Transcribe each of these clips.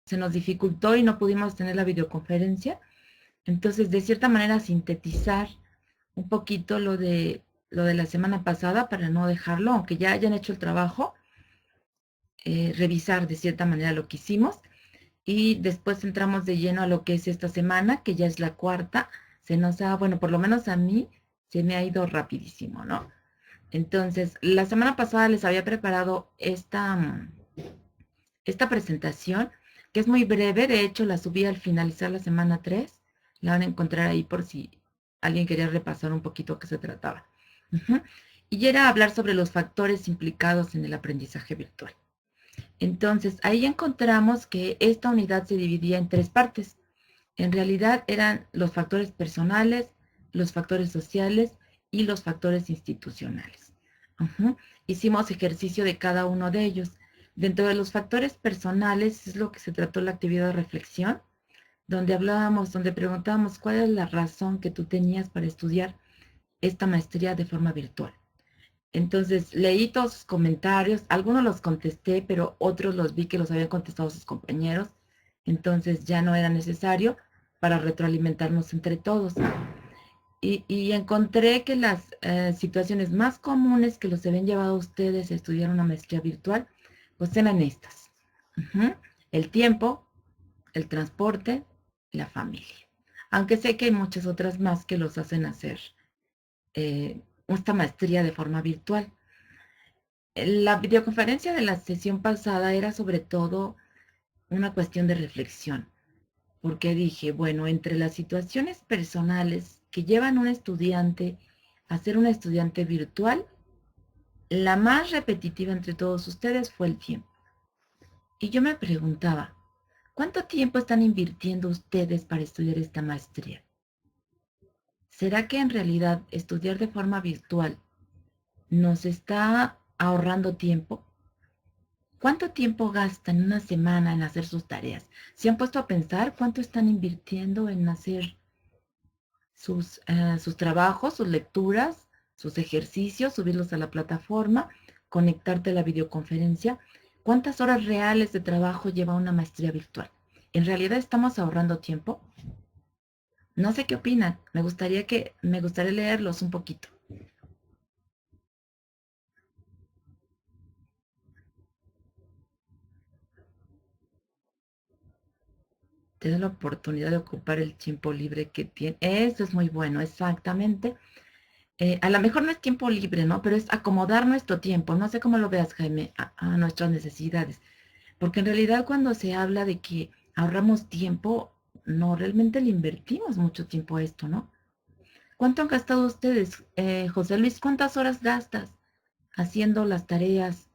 se nos dificultó y no pudimos tener la videoconferencia. Entonces, de cierta manera, sintetizar un poquito lo de la semana pasada para no dejarlo, aunque ya hayan hecho el trabajo, revisar de cierta manera lo que hicimos y después entramos de lleno a lo que es esta semana, que ya es la cuarta. Se nos ha, bueno, por lo menos a mí, se me ha ido rapidísimo, ¿no? Entonces, la semana pasada les había preparado esta presentación, que es muy breve. De hecho, la subí al finalizar la semana 3. La van a encontrar ahí por si alguien quería repasar un poquito qué se trataba. Y era hablar sobre los factores implicados en el aprendizaje virtual. Entonces, ahí encontramos que esta unidad se dividía en 3 partes. En realidad eran los factores personales, los factores sociales y los factores institucionales. Hicimos ejercicio de cada uno de ellos. Dentro de los factores personales es lo que se trató la actividad de reflexión, donde hablábamos, donde preguntábamos cuál es la razón que tú tenías para estudiar esta maestría de forma virtual. Entonces leí todos sus comentarios, algunos los contesté, pero otros los vi que los habían contestado sus compañeros, entonces ya no era necesario para retroalimentarnos entre todos. Y encontré que las situaciones más comunes que los habían llevado a ustedes a estudiar una maestría virtual, pues eran estas. El tiempo, el transporte, la familia. Aunque sé que hay muchas otras más que los hacen hacer esta maestría de forma virtual. La videoconferencia de la sesión pasada era sobre todo una cuestión de reflexión, porque dije, bueno, entre las situaciones personales que llevan a un estudiante a ser un estudiante virtual, la más repetitiva entre todos ustedes fue el tiempo. Y yo me preguntaba, ¿cuánto tiempo están invirtiendo ustedes para estudiar esta maestría? ¿Será que en realidad estudiar de forma virtual nos está ahorrando tiempo? ¿Cuánto tiempo gastan una semana en hacer sus tareas? ¿Se han puesto a pensar cuánto están invirtiendo en hacer sus trabajos, sus lecturas, sus ejercicios, subirlos a la plataforma, conectarte a la videoconferencia? ¿Cuántas horas reales de trabajo lleva una maestría virtual? ¿En realidad estamos ahorrando tiempo? No sé qué opinan. Me gustaría leerlos un poquito. Te da la oportunidad de ocupar el tiempo libre que tiene. Eso es muy bueno, exactamente. A lo mejor no es tiempo libre, ¿no? Pero es acomodar nuestro tiempo. No sé cómo lo veas, Jaime, a nuestras necesidades. Porque en realidad cuando se habla de que ahorramos tiempo, no, realmente le invertimos mucho tiempo a esto, ¿no? ¿Cuánto han gastado ustedes? José Luis, ¿cuántas horas gastas haciendo las tareas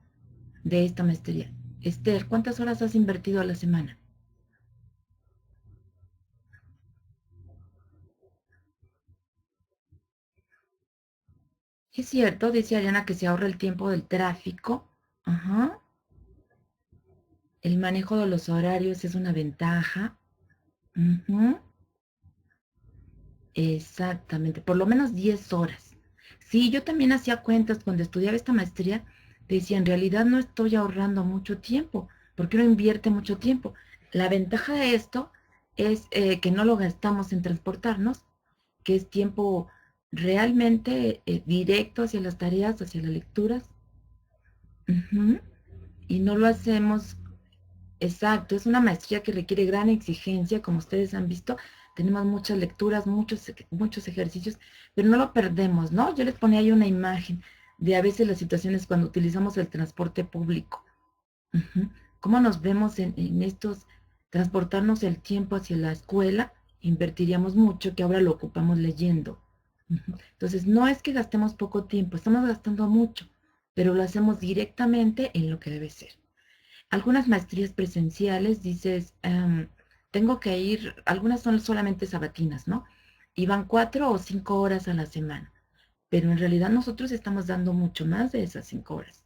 de esta maestría? Esther, ¿cuántas horas has invertido a la semana? Es cierto, dice Ariana que se ahorra el tiempo del tráfico. Ajá. El manejo de los horarios es una ventaja. Ujú. Exactamente, por lo menos 10 horas. Sí, yo también hacía cuentas cuando estudiaba esta maestría, decía, en realidad no estoy ahorrando mucho tiempo, porque uno invierte mucho tiempo. La ventaja de esto es que no lo gastamos en transportarnos, que es tiempo realmente directo hacia las tareas, hacia las lecturas. Ujú. Y no lo hacemos. Exacto, es una maestría que requiere gran exigencia, como ustedes han visto. Tenemos muchas lecturas, muchos ejercicios, pero no lo perdemos, ¿no? Yo les ponía ahí una imagen de a veces las situaciones cuando utilizamos el transporte público. ¿Cómo nos vemos en estos, transportarnos el tiempo hacia la escuela? Invertiríamos mucho que ahora lo ocupamos leyendo. Entonces, no es que gastemos poco tiempo, estamos gastando mucho, pero lo hacemos directamente en lo que debe ser. Algunas maestrías presenciales dices, tengo que ir, algunas son solamente sabatinas, ¿no? Y van 4 o 5 horas a la semana, pero en realidad nosotros estamos dando mucho más de esas 5 horas.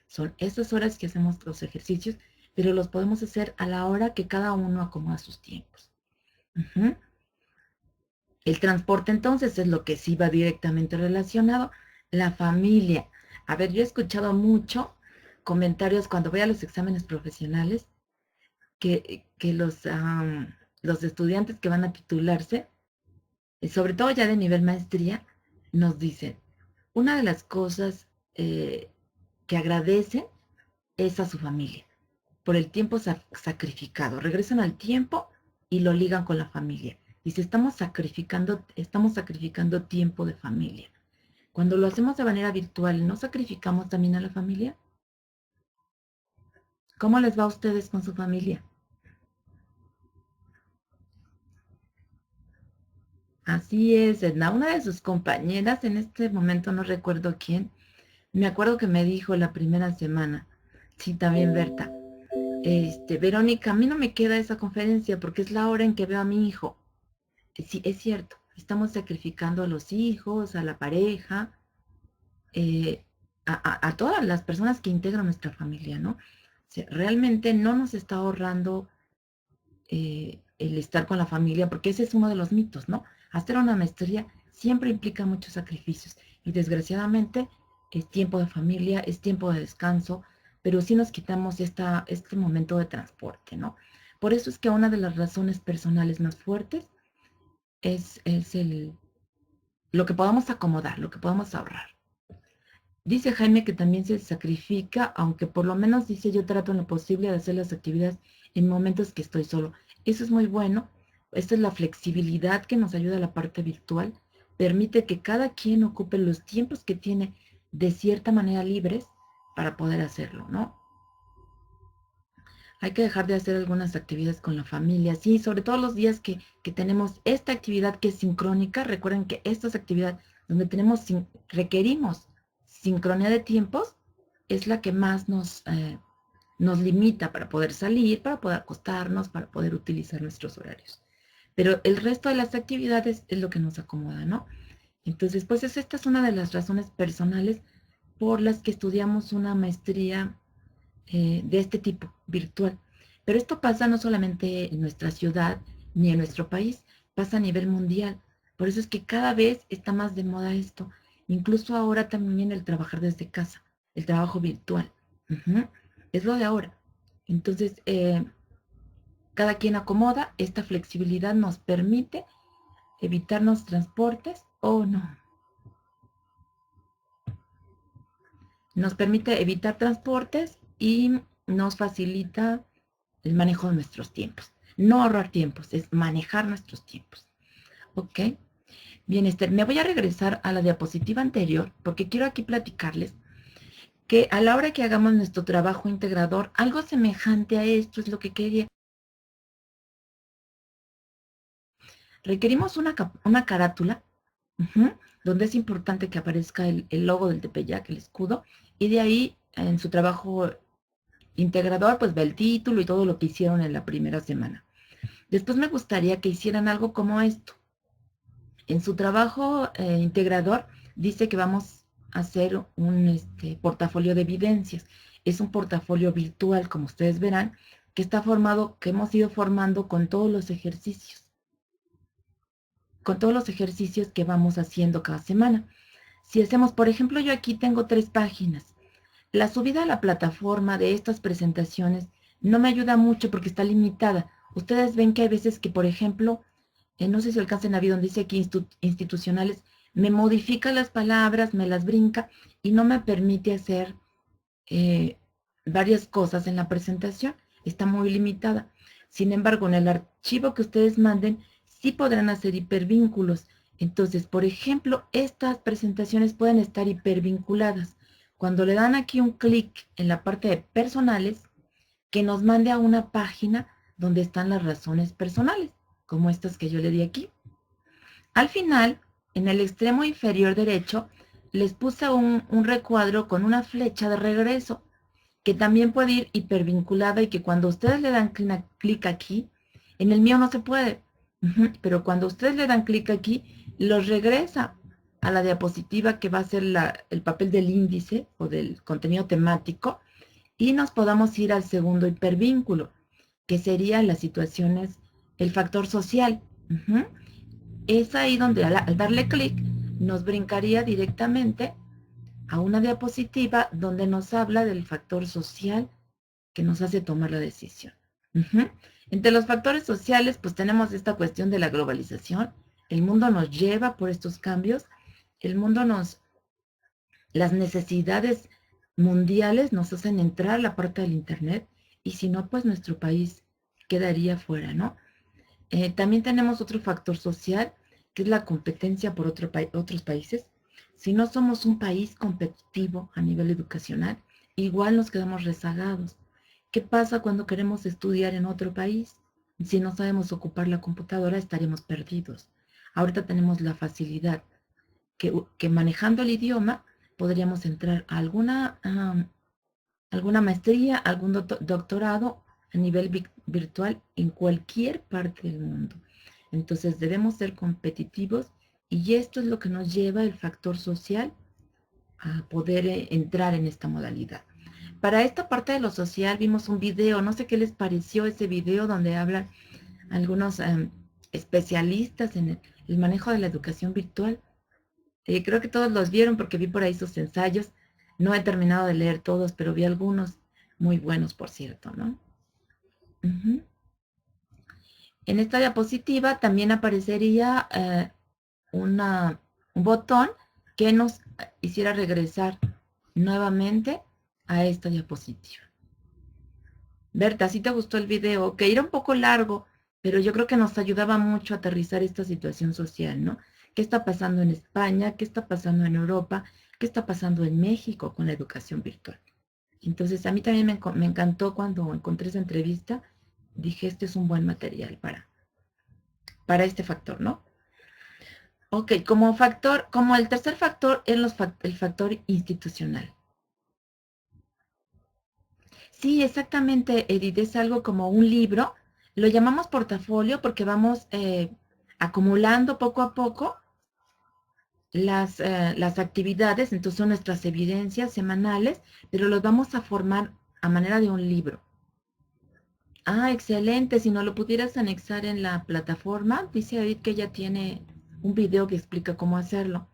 Son esas horas que hacemos los ejercicios, pero los podemos hacer a la hora que cada uno acomoda sus tiempos. El transporte entonces es lo que sí va directamente relacionado. La familia. A ver, yo he escuchado mucho comentarios cuando voy a los exámenes profesionales que los estudiantes que van a titularse, sobre todo ya de nivel maestría, nos dicen, una de las cosas que agradecen es a su familia por el tiempo sacrificado. Regresan al tiempo y lo ligan con la familia. Dice, estamos sacrificando tiempo de familia. Cuando lo hacemos de manera virtual, ¿no sacrificamos también a la familia? ¿Cómo les va a ustedes con su familia? Así es, Edna. Una de sus compañeras, en este momento no recuerdo quién, me acuerdo que me dijo la primera semana, sí, también Berta, Verónica, a mí no me queda esa conferencia porque es la hora en que veo a mi hijo. Sí, es cierto, estamos sacrificando a los hijos, a la pareja, a todas las personas que integran nuestra familia, ¿no? O sea, realmente no nos está ahorrando el estar con la familia, porque ese es uno de los mitos, ¿no? Hacer una maestría siempre implica muchos sacrificios y desgraciadamente es tiempo de familia, es tiempo de descanso, pero sí nos quitamos este momento de transporte, ¿no? Por eso es que una de las razones personales más fuertes es lo que podamos acomodar, lo que podamos ahorrar. Dice Jaime que también se sacrifica, aunque por lo menos dice yo trato en lo posible de hacer las actividades en momentos que estoy solo. Eso es muy bueno. Esta es la flexibilidad que nos ayuda a la parte virtual. Permite que cada quien ocupe los tiempos que tiene de cierta manera libres para poder hacerlo, ¿no? Hay que dejar de hacer algunas actividades con la familia, sí, sobre todo los días que tenemos esta actividad que es sincrónica. Recuerden que estas actividades donde requerimos sincronía de tiempos es la que más nos limita para poder salir, para poder acostarnos, para poder utilizar nuestros horarios. Pero el resto de las actividades es lo que nos acomoda, ¿no? Entonces, pues esta es una de las razones personales por las que estudiamos una maestría de este tipo, virtual. Pero esto pasa no solamente en nuestra ciudad ni en nuestro país, pasa a nivel mundial. Por eso es que cada vez está más de moda esto. Incluso ahora también el trabajar desde casa, el trabajo virtual. Ujú. Es lo de ahora. Entonces, cada quien acomoda, esta flexibilidad nos permite evitarnos transportes o no. Nos permite evitar transportes y nos facilita el manejo de nuestros tiempos. No ahorrar tiempos, es manejar nuestros tiempos. ¿Ok? Bien, Esther, me voy a regresar a la diapositiva anterior porque quiero aquí platicarles que a la hora que hagamos nuestro trabajo integrador, algo semejante a esto es lo que quería. Requerimos una carátula, donde es importante que aparezca el logo del Tepeyac, el escudo, y de ahí en su trabajo integrador, pues ve el título y todo lo que hicieron en la primera semana. Después me gustaría que hicieran algo como esto. En su trabajo integrador dice que vamos a hacer un portafolio de evidencias. Es un portafolio virtual, como ustedes verán, que está formado, que hemos ido formando con todos los ejercicios. Con todos los ejercicios que vamos haciendo cada semana. Si hacemos, por ejemplo, yo aquí tengo 3 páginas. La subida a la plataforma de estas presentaciones no me ayuda mucho porque está limitada. Ustedes ven que hay veces que, por ejemplo, no sé si alcancen a ver donde dice aquí institucionales, me modifica las palabras, me las brinca y no me permite hacer eh, varias cosas en la presentación. Está muy limitada. Sin embargo, en el archivo que ustedes manden, sí podrán hacer hipervínculos. Entonces, por ejemplo, estas presentaciones pueden estar hipervinculadas. Cuando le dan aquí un clic en la parte de personales, que nos mande a una página donde están las razones personales, como estas que yo le di aquí. Al final, en el extremo inferior derecho, les puse un recuadro con una flecha de regreso, que también puede ir hipervinculada y que cuando ustedes le dan clic aquí, en el mío no se puede, pero cuando ustedes le dan clic aquí, los regresa a la diapositiva que va a ser el papel del índice o del contenido temático y nos podamos ir al segundo hipervínculo, que sería las situaciones, el factor social. Es ahí donde al darle clic nos brincaría directamente a una diapositiva donde nos habla del factor social que nos hace tomar la decisión. Entre los factores sociales, pues tenemos esta cuestión de la globalización. El mundo nos lleva por estos cambios. El mundo las necesidades mundiales nos hacen entrar a la parte del Internet y si no, pues nuestro país quedaría fuera, ¿no? También tenemos otro factor social, que es la competencia por otros países. Si no somos un país competitivo a nivel educacional, igual nos quedamos rezagados. ¿Qué pasa cuando queremos estudiar en otro país? Si no sabemos ocupar la computadora, estaremos perdidos. Ahorita tenemos la facilidad que manejando el idioma podríamos entrar a alguna maestría, algún doctorado a nivel virtual en cualquier parte del mundo. Entonces debemos ser competitivos y esto es lo que nos lleva el factor social a poder entrar en esta modalidad. Para esta parte de lo social vimos un video, no sé qué les pareció ese video donde hablan algunos especialistas en el manejo de la educación virtual. Creo que todos los vieron porque vi por ahí sus ensayos. No he terminado de leer todos, pero vi algunos muy buenos, por cierto, ¿no? En esta diapositiva también aparecería un botón que nos hiciera regresar nuevamente a esta diapositiva. Berta, ¿sí te gustó el video? Que era un poco largo, pero yo creo que nos ayudaba mucho a aterrizar esta situación social, ¿no? ¿Qué está pasando en España? ¿Qué está pasando en Europa? ¿Qué está pasando en México con la educación virtual? Entonces, a mí también me encantó cuando encontré esa entrevista. Dije, este es un buen material para este factor, ¿no? Ok, como el tercer factor es el factor institucional. Sí, exactamente, Edith, es algo como un libro. Lo llamamos portafolio porque vamos acumulando poco a poco las actividades, entonces son nuestras evidencias semanales, pero los vamos a formar a manera de un libro. Ah, excelente. Si no lo pudieras anexar en la plataforma, dice Edith que ella tiene un video que explica cómo hacerlo.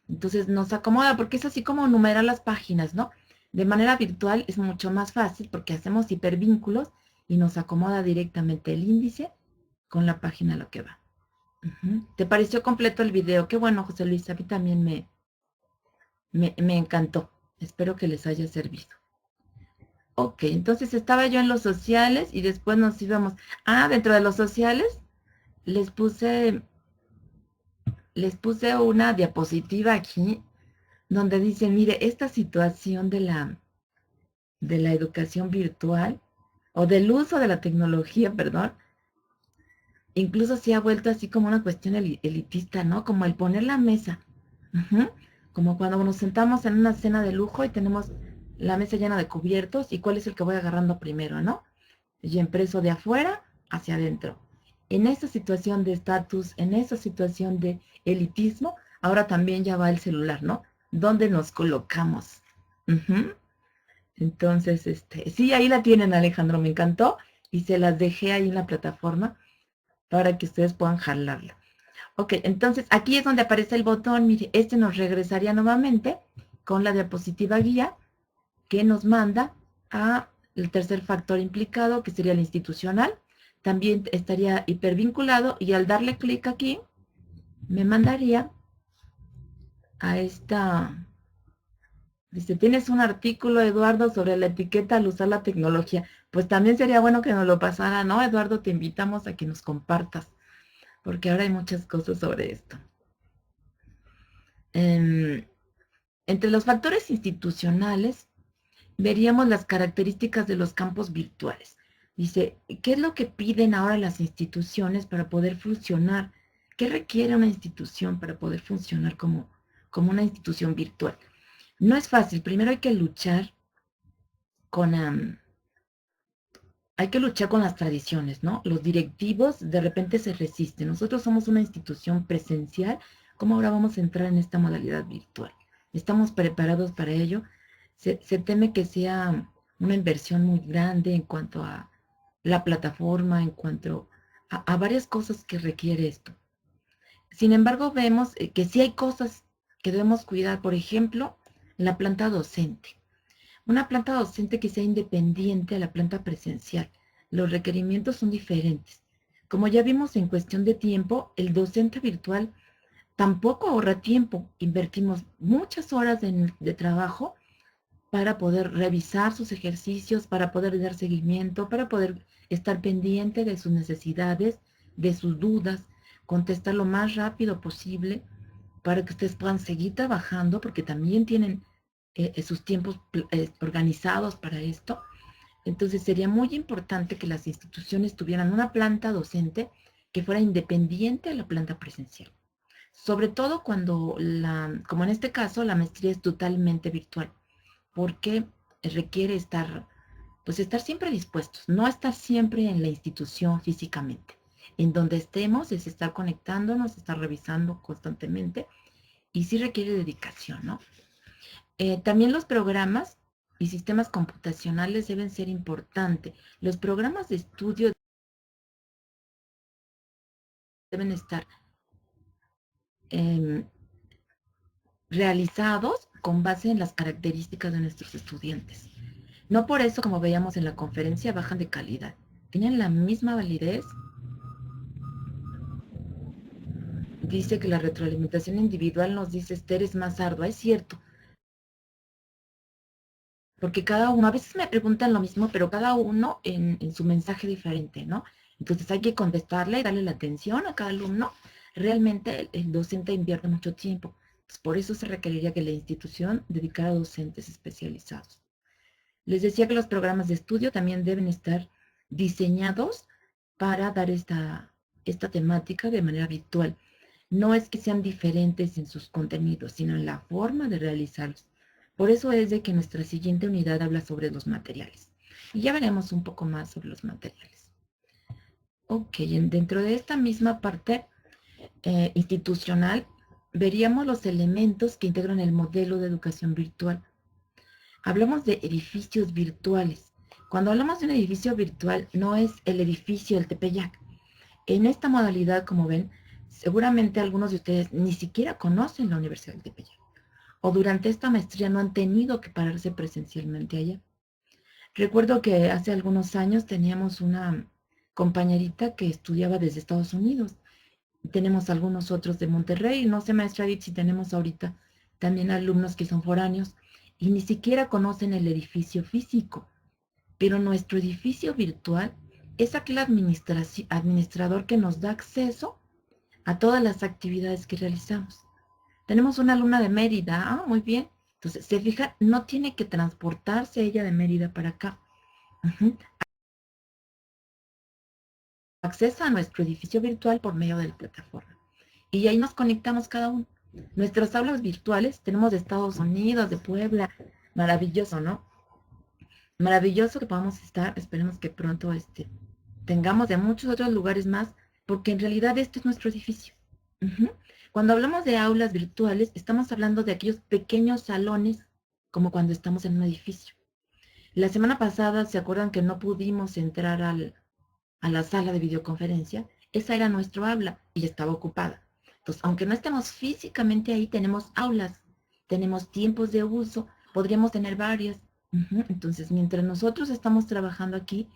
Entonces nos acomoda porque es así como numerar las páginas, ¿no? De manera virtual es mucho más fácil porque hacemos hipervínculos y nos acomoda directamente el índice con la página a lo que va. ¿Te pareció completo el video? Qué bueno, José Luis, a mí también me encantó. Espero que les haya servido. Ok, entonces estaba yo en los sociales y después nos íbamos. Ah, dentro de los sociales les puse una diapositiva aquí donde dice, mire, esta situación de la educación virtual o del uso de la tecnología, perdón, incluso se ha vuelto así como una cuestión elitista, ¿no? Como el poner la mesa. Como cuando nos sentamos en una cena de lujo y tenemos la mesa llena de cubiertos y cuál es el que voy agarrando primero, ¿no? Y impreso de afuera hacia adentro. En esa situación de estatus, en esa situación de elitismo, ahora también ya va el celular, ¿no? ¿Dónde nos colocamos? Entonces, sí, ahí la tienen, Alejandro, me encantó y se las dejé ahí en la plataforma para que ustedes puedan jalarla. Ok, entonces aquí es donde aparece el botón, mire, este nos regresaría nuevamente con la diapositiva guía que nos manda a el tercer factor implicado, que sería el institucional. También estaría hipervinculado y al darle clic aquí, me mandaría a esta. Dice, tienes un artículo, Eduardo, sobre la etiqueta al usar la tecnología. Pues también sería bueno que nos lo pasara, ¿no? Eduardo, te invitamos a que nos compartas, porque ahora hay muchas cosas sobre esto. Entre los factores institucionales, veríamos las características de los campos virtuales. Dice, ¿qué es lo que piden ahora las instituciones para poder funcionar? ¿Qué requiere una institución para poder funcionar como una institución virtual? No es fácil. Primero hay que luchar con las tradiciones, ¿no? Los directivos de repente se resisten. Nosotros somos una institución presencial. ¿Cómo ahora vamos a entrar en esta modalidad virtual? ¿Estamos preparados para ello? Se teme que sea una inversión muy grande en cuanto a la plataforma, en cuanto a varias cosas que requiere esto. Sin embargo, vemos que sí hay cosas que debemos cuidar. Por ejemplo, la planta docente. Una planta docente que sea independiente a la planta presencial. los requerimientos son diferentes. Como ya vimos en cuestión de tiempo, el docente virtual tampoco ahorra tiempo. Invertimos muchas horas de trabajo para poder revisar sus ejercicios, para poder dar seguimiento, para poder estar pendiente de sus necesidades, de sus dudas, contestar lo más rápido posible para que ustedes puedan seguir trabajando, porque también tienen sus tiempos organizados para esto. Entonces sería muy importante que las instituciones tuvieran una planta docente que fuera independiente a la planta presencial. Sobre todo cuando, como en este caso, la maestría es totalmente virtual, porque requiere pues estar siempre dispuestos, no estar siempre en la institución físicamente. En donde estemos es estar conectándonos, estar revisando constantemente y sí requiere dedicación, ¿no? También los programas y sistemas computacionales deben ser importantes. Los programas de estudio deben estar eh, realizados con base en las características de nuestros estudiantes. No por eso, como veíamos en la conferencia, bajan de calidad. Tienen la misma validez. Dice que la retroalimentación individual, nos dice Esther, es más ardua. Es cierto, porque cada uno, a veces me preguntan lo mismo, pero cada uno en su mensaje diferente, ¿no? Entonces hay que contestarle y darle la atención a cada alumno. Realmente el docente invierte mucho tiempo. Entonces, por eso se requeriría que la institución dedicara a docentes especializados. Les decía que los programas de estudio también deben estar diseñados para dar esta temática de manera virtual. No es que sean diferentes en sus contenidos, sino en la forma de realizarlos. Por eso es de que nuestra siguiente unidad habla sobre los materiales. Y ya veremos un poco más sobre los materiales. Ok, dentro de esta misma parte institucional, veríamos los elementos que integran el modelo de educación virtual. Hablamos de edificios virtuales. Cuando hablamos de un edificio virtual, no es el edificio del Tepeyac. En esta modalidad, como ven, seguramente algunos de ustedes ni siquiera conocen la Universidad del Tepeyac, o durante esta maestría no han tenido que pararse presencialmente allá. Recuerdo que hace algunos años teníamos una compañerita que estudiaba desde Estados Unidos. Tenemos algunos otros de Monterrey. No sé, maestra Edith, si tenemos ahorita también alumnos que son foráneos y ni siquiera conocen el edificio físico. Pero nuestro edificio virtual es aquel administrador que nos da acceso a todas las actividades que realizamos. Tenemos una alumna de Mérida, muy bien. Entonces, se fija, no tiene que transportarse ella de Mérida para acá. Accesa a nuestro edificio virtual por medio de la plataforma. Y ahí nos conectamos cada uno. Nuestras aulas virtuales tenemos de Estados Unidos, de Puebla. Maravilloso, ¿no? Maravilloso que podamos estar. Esperemos que pronto tengamos de muchos otros lugares más, porque en realidad este es nuestro edificio. Cuando hablamos de aulas virtuales, estamos hablando de aquellos pequeños salones, como cuando estamos en un edificio. La semana pasada, ¿se acuerdan que no pudimos entrar a la sala de videoconferencia? Esa era nuestra aula y estaba ocupada. Entonces, aunque no estemos físicamente ahí, tenemos aulas, tenemos tiempos de uso, podríamos tener varias. Entonces, mientras nosotros estamos trabajando aquí,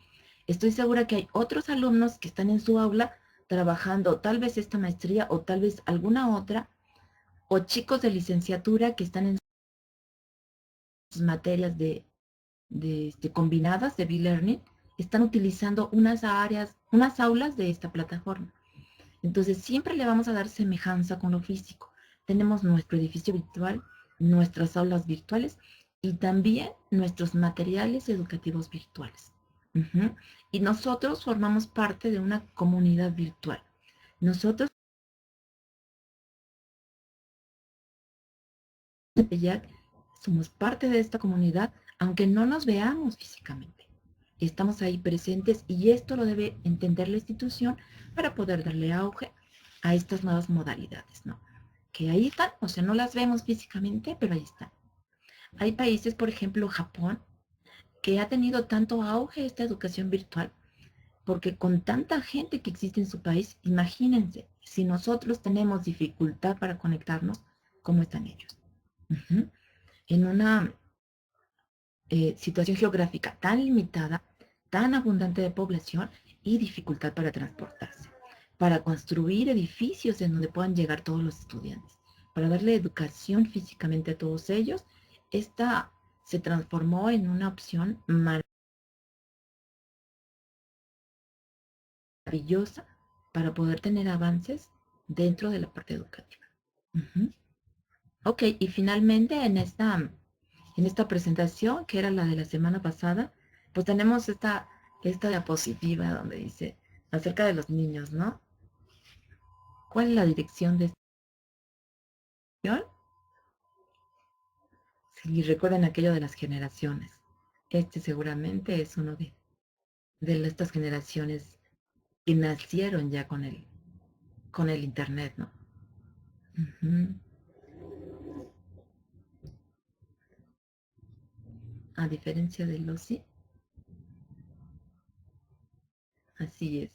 estoy segura que hay otros alumnos que están en su aula trabajando tal vez esta maestría o tal vez alguna otra, o chicos de licenciatura que están en sus materias combinadas de e-learning, están utilizando unas aulas de esta plataforma. Entonces, siempre le vamos a dar semejanza con lo físico. Tenemos nuestro edificio virtual, nuestras aulas virtuales y también nuestros materiales educativos virtuales. Y nosotros formamos parte de una comunidad virtual. Nosotros ya somos parte de esta comunidad, aunque no nos veamos físicamente. Estamos ahí presentes y esto lo debe entender la institución para poder darle auge a estas nuevas modalidades, ¿no? Que ahí están, o sea, no las vemos físicamente, pero ahí están. Hay países, por ejemplo, Japón, que ha tenido tanto auge esta educación virtual, porque con tanta gente que existe en su país, imagínense, si nosotros tenemos dificultad para conectarnos, ¿cómo están ellos? En una situación geográfica tan limitada, tan abundante de población y dificultad para transportarse, para construir edificios en donde puedan llegar todos los estudiantes, para darle educación físicamente a todos ellos. Esta se transformó en una opción maravillosa para poder tener avances dentro de la parte educativa. Ujú. Ok, y finalmente en esta presentación, que era la de la semana pasada, pues tenemos esta diapositiva donde dice acerca de los niños, ¿no? ¿Cuál es la dirección de esta sesión? Si recuerden aquello de las generaciones. Este seguramente es uno de estas generaciones que nacieron ya con el internet, ¿no? Ujú. A diferencia de los sí, así es.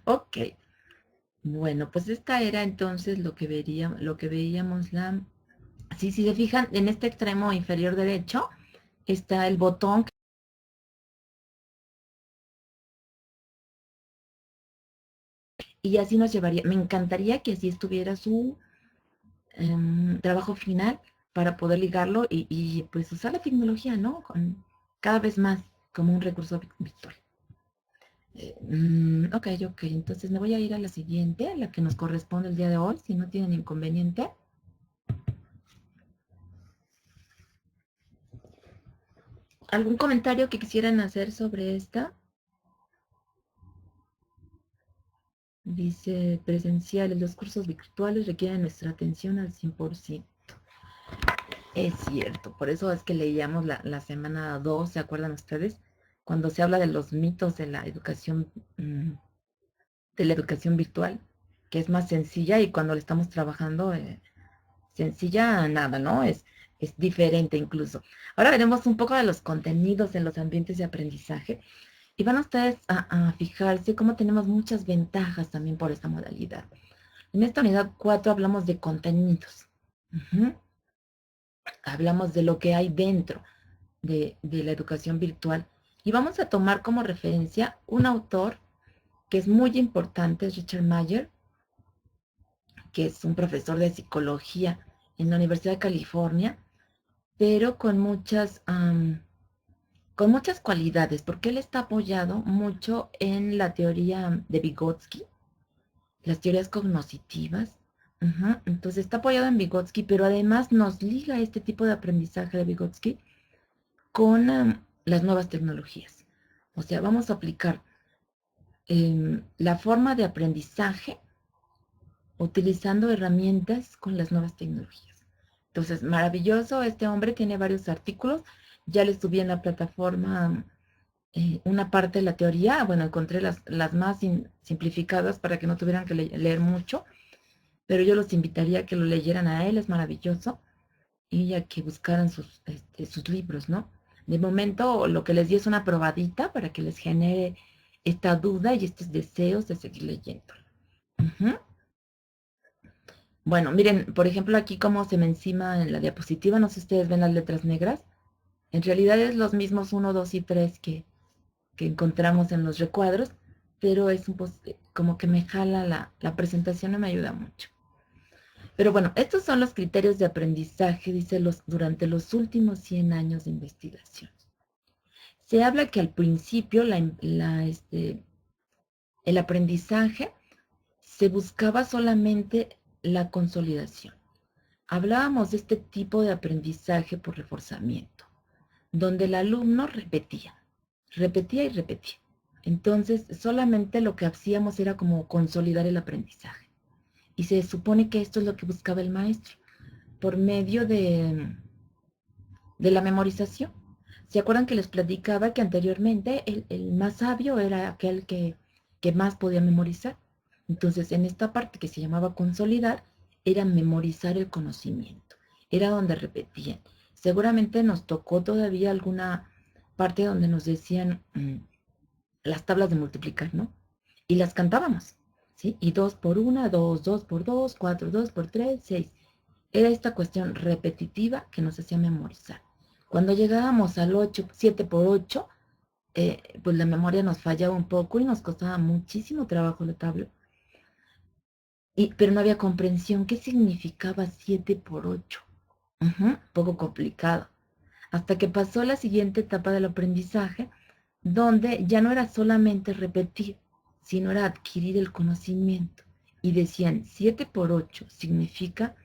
Ok. Bueno, pues esta era entonces lo que veíamos si se fijan, en este extremo inferior derecho está el botón y así nos llevaría. Me encantaría que así estuviera su trabajo final para poder ligarlo pues usar la tecnología, ¿no? Cada vez más como un recurso virtual. Ok, ok, entonces me voy a ir a la siguiente, a la que nos corresponde el día de hoy, si no tienen inconveniente. ¿Algún comentario que quisieran hacer sobre esta? Dice presenciales, los cursos virtuales requieren nuestra atención al 100%. Es cierto, por eso es que leíamos la semana 2, ¿se acuerdan ustedes? Cuando se habla de los mitos de la educación virtual, que es más sencilla y cuando le estamos trabajando, sencilla, nada, ¿no? Es diferente incluso. Ahora veremos un poco de los contenidos en los ambientes de aprendizaje y van ustedes a fijarse cómo tenemos muchas ventajas también por esta modalidad. En esta unidad 4 hablamos de contenidos. Ujú. Hablamos de lo que hay dentro de la educación virtual y vamos a tomar como referencia un autor que es muy importante, es Richard Mayer, que es un profesor de psicología en la Universidad de California, pero con muchas cualidades, porque él está apoyado mucho en la teoría de Vygotsky, las teorías cognitivas. Ujú. Entonces está apoyado en Vygotsky, pero además nos liga este tipo de aprendizaje de Vygotsky con las nuevas tecnologías. O sea, vamos a aplicar la forma de aprendizaje utilizando herramientas con las nuevas tecnologías. Entonces, maravilloso, este hombre tiene varios artículos. Ya le subí en la plataforma una parte de la teoría. Bueno, encontré las más simplificadas para que no tuvieran que leer mucho, pero yo los invitaría a que lo leyeran a él, es maravilloso, y a que buscaran sus libros, ¿no? De momento, lo que les di es una probadita para que les genere esta duda y estos deseos de seguir leyendo. Ujú. Bueno, miren, por ejemplo, aquí como se me encima en la diapositiva, no sé si ustedes ven las letras negras. En realidad es los mismos 1, 2 y 3 que encontramos en los recuadros, pero es como que me jala la presentación y me ayuda mucho. Pero bueno, estos son los criterios de aprendizaje, dice, durante los últimos 100 años de investigación. Se habla que al principio el aprendizaje se buscaba solamente la consolidación. Hablábamos de este tipo de aprendizaje por reforzamiento, donde el alumno repetía y repetía. Entonces, solamente lo que hacíamos era como consolidar el aprendizaje. Y se supone que esto es lo que buscaba el maestro, por medio de la memorización. ¿Se acuerdan que les platicaba que anteriormente el más sabio era aquel que más podía memorizar? Entonces, en esta parte que se llamaba consolidar, era memorizar el conocimiento. Era donde repetían. Seguramente nos tocó todavía alguna parte donde nos decían las tablas de multiplicar, ¿no? Y las cantábamos, ¿sí? Y 2 por 1, 2, 2 por 2, 4, 2 por 3, 6. Era esta cuestión repetitiva que nos hacía memorizar. Cuando llegábamos al 8, 7 por 8, pues la memoria nos fallaba un poco y nos costaba muchísimo trabajo la tabla. Pero no había comprensión. ¿Qué significaba 7 por 8? Poco complicado. Hasta que pasó la siguiente etapa del aprendizaje, donde ya no era solamente repetir, sino era adquirir el conocimiento. Y decían, 7 por 8 significa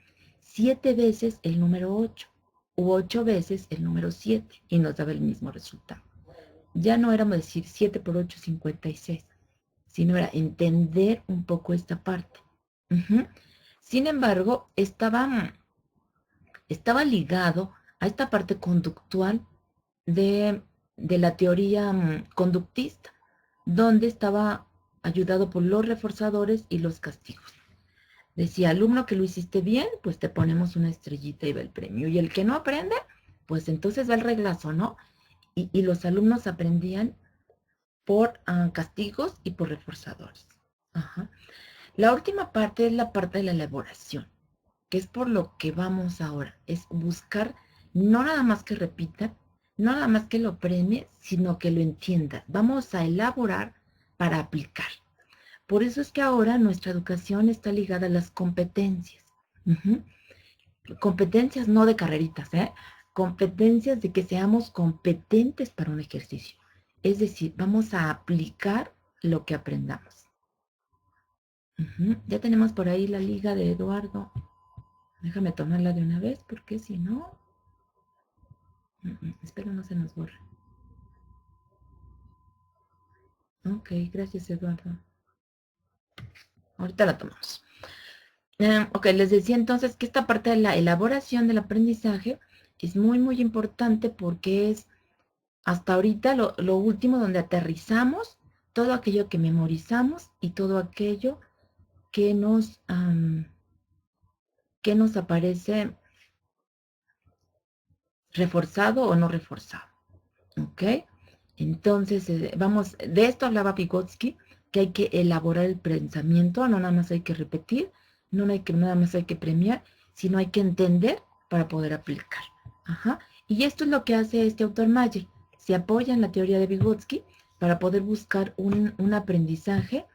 7 veces el número 8, u 8 veces el número 7, y nos daba el mismo resultado. Ya no éramos decir 7 por 8, 56, sino era entender un poco esta parte. Sin embargo, estaba ligado a esta parte conductual de la teoría conductista, donde estaba ayudado por los reforzadores y los castigos. Decía, alumno que lo hiciste bien, pues te ponemos una estrellita y va el premio. Y el que no aprende, pues entonces va el reglazo, ¿no? Y los alumnos aprendían por castigos y por reforzadores. Ajá. La última parte es la parte de la elaboración, que es por lo que vamos ahora. Es buscar no nada más que repitan, no nada más que lo premie, sino que lo entiendan. Vamos a elaborar para aplicar. Por eso es que ahora nuestra educación está ligada a las competencias. Competencias no de carreritas, competencias de que seamos competentes para un ejercicio. Es decir, vamos a aplicar lo que aprendamos. Ya tenemos por ahí la liga de Eduardo. Déjame tomarla de una vez porque si no... espero no se nos borre. Ok, gracias Eduardo. Ahorita la tomamos. Ok, les decía entonces que esta parte de la elaboración del aprendizaje es muy, muy importante porque es hasta ahorita lo último donde aterrizamos todo aquello que memorizamos y todo aquello que nos aparece reforzado o no reforzado. ¿Ok? Entonces, vamos, de esto hablaba Vygotsky, que hay que elaborar el pensamiento, no nada más hay que repetir, nada más hay que premiar, sino hay que entender para poder aplicar. Ajá. Y esto es lo que hace este autor Mayer. Se apoya en la teoría de Vygotsky para poder buscar un aprendizaje,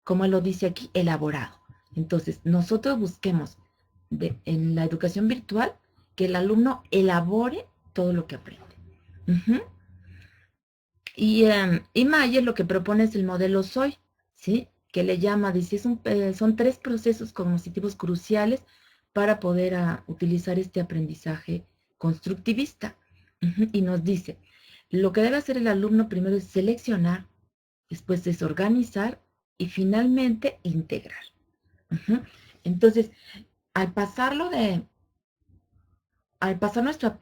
como él lo dice aquí, elaborado. Entonces, nosotros busquemos en la educación virtual que el alumno elabore todo lo que aprende. Y Mayer lo que propone es el modelo SOY, ¿sí? Que le llama, dice, son 3 procesos cognitivos cruciales para poder utilizar este aprendizaje constructivista. Y nos dice, lo que debe hacer el alumno primero es seleccionar, después es organizar y finalmente integrar. Entonces, al pasar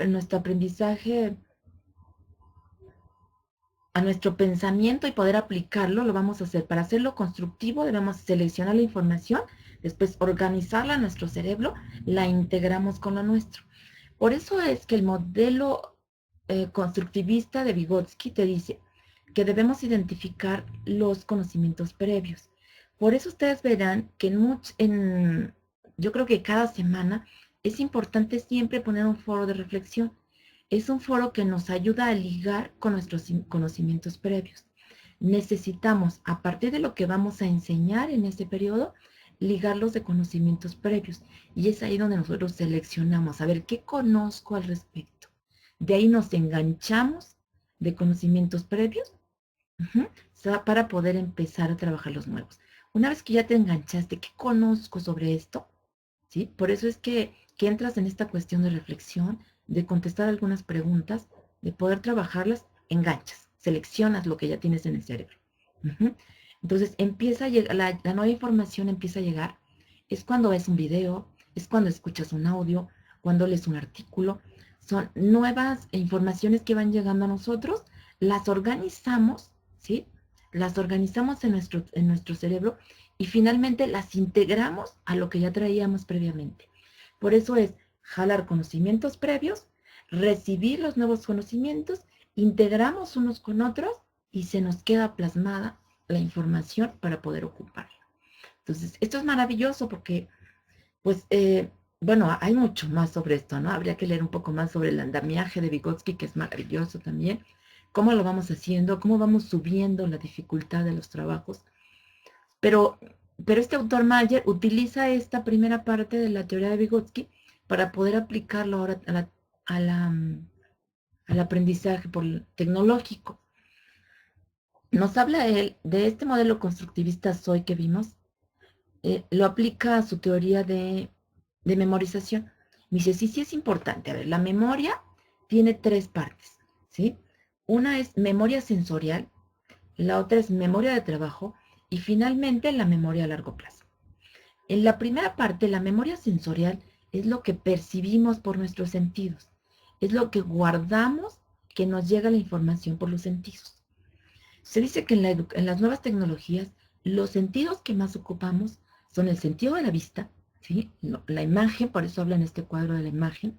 nuestro aprendizaje a nuestro pensamiento y poder aplicarlo, lo vamos a hacer. Para hacerlo constructivo debemos seleccionar la información, después organizarla en nuestro cerebro, la integramos con lo nuestro. Por eso es que el modelo constructivista de Vygotsky te dice que debemos identificar los conocimientos previos. Por eso ustedes verán que yo creo que cada semana es importante siempre poner un foro de reflexión. Es un foro que nos ayuda a ligar con nuestros conocimientos previos. Necesitamos, a partir de lo que vamos a enseñar en este periodo, ligarlos de conocimientos previos. Y es ahí donde nosotros seleccionamos, a ver, ¿qué conozco al respecto? De ahí nos enganchamos de conocimientos previos para poder empezar a trabajar los nuevos. Una vez que ya te enganchaste, ¿qué conozco sobre esto? ¿Sí? Por eso es que entras en esta cuestión de reflexión, de contestar algunas preguntas, de poder trabajarlas, enganchas, seleccionas lo que ya tienes en el cerebro. Entonces empieza a llegar, la nueva información empieza a llegar, es cuando ves un video, es cuando escuchas un audio, cuando lees un artículo, son nuevas informaciones que van llegando a nosotros, las organizamos, ¿sí? Las organizamos en nuestro cerebro y finalmente las integramos a lo que ya traíamos previamente. Por eso es jalar conocimientos previos, recibir los nuevos conocimientos, integramos unos con otros y se nos queda plasmada la información para poder ocuparla. Entonces, esto es maravilloso porque, pues, bueno, hay mucho más sobre esto, ¿no? Habría que leer un poco más sobre el andamiaje de Vygotsky, que es maravilloso también, cómo lo vamos haciendo, cómo vamos subiendo la dificultad de los trabajos. Pero, pero este autor Mayer utiliza esta primera parte de la teoría de Vygotsky para poder aplicarlo ahora a la, al aprendizaje tecnológico. Nos habla él de este modelo constructivista SOI que vimos, lo aplica a su teoría de memorización. Me dice, sí, sí es importante. A ver, la memoria tiene tres partes, ¿sí? Una es memoria sensorial, la otra es memoria de trabajo y finalmente la memoria a largo plazo. En la primera parte, la memoria sensorial es lo que percibimos por nuestros sentidos, es lo que guardamos que nos llega la información por los sentidos. Se dice que en las nuevas tecnologías, los sentidos que más ocupamos son el sentido de la vista, ¿sí? La imagen, por eso habla en este cuadro de la imagen,